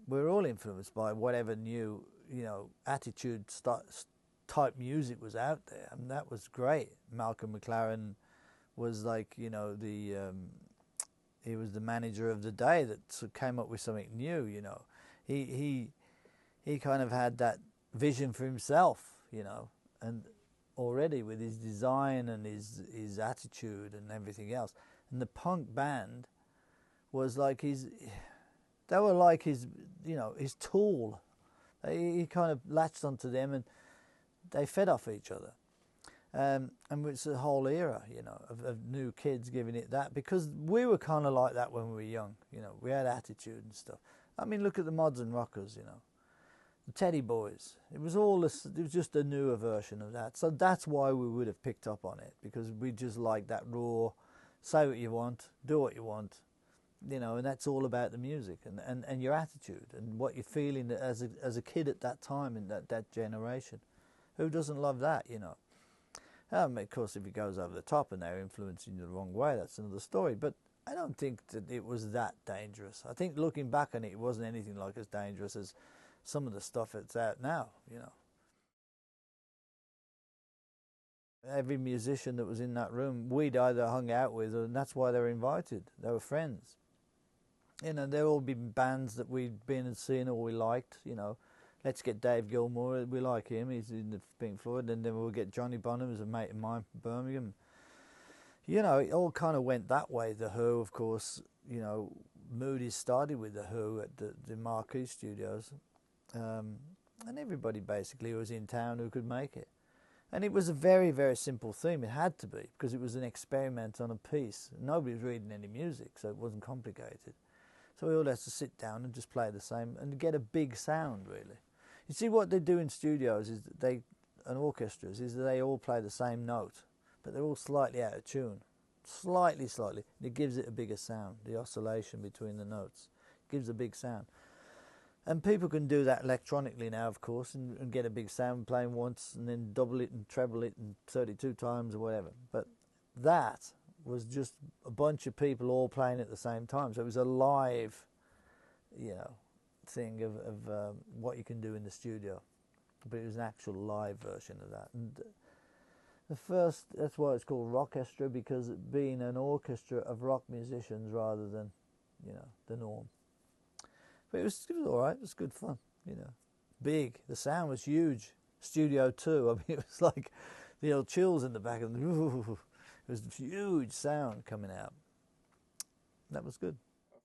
we're all influenced by whatever new, you know, attitude type music was out there. I mean, that was great. Malcolm McLaren was like, you know, he was the manager of the day that came up with something new. You know, he kind of had that vision for himself, you know, and already with his design and his attitude and everything else. And the punk band was like they were like his, you know, his tool. He kind of latched onto them and they fed off each other. And it's a whole era, you know, of new kids giving it that, because we were kind of like that when we were young, you know, we had attitude and stuff. I mean, look at the modern rockers, you know, the Teddy Boys. It was just a newer version of that. So that's why we would have picked up on it, because we just like that raw, say what you want, do what you want, you know, and that's all about the music and your attitude and what you're feeling as a kid at that time in that generation. Who doesn't love that, you know? Of course, if it goes over the top and they're influencing you the wrong way, that's another story. But I don't think that it was that dangerous. I think looking back on it, it wasn't anything like as dangerous as some of the stuff that's out now, you know. Every musician that was in that room, we'd either hung out with, and that's why they were invited. They were friends. You know, they'd all been bands that we'd been and seen or we liked, you know. Let's get Dave Gilmour, we like him, he's in the Pink Floyd, and then we'll get Johnny Bonham, who's a mate of mine from Birmingham. You know, it all kind of went that way. The Who, of course, you know, Moody started with The Who at the Marquee Studios, and everybody basically was in town who could make it. And it was a very, very simple theme. It had to be, because it was an experiment on a piece. Nobody was reading any music, so it wasn't complicated. So we all had to sit down and just play the same and get a big sound, really. You see, what they do in studios is that and orchestras, is that they all play the same note, but they're all slightly out of tune. Slightly. And it gives it a bigger sound. The oscillation between the notes gives a big sound. And people can do that electronically now, of course, and get a big sound playing once and then double it and treble it and 32 times or whatever. But that was just a bunch of people all playing at the same time. So it was a live, you know, thing of what you can do in the studio. But it was an actual live version of that. And that's why it's called Rockestra, because it being an orchestra of rock musicians rather than, you know, the norm. But it was all right. It was good fun, you know. Big. The sound was huge. Studio 2. I mean, it was like the old chills in the back of the. It was huge sound coming out. That was good.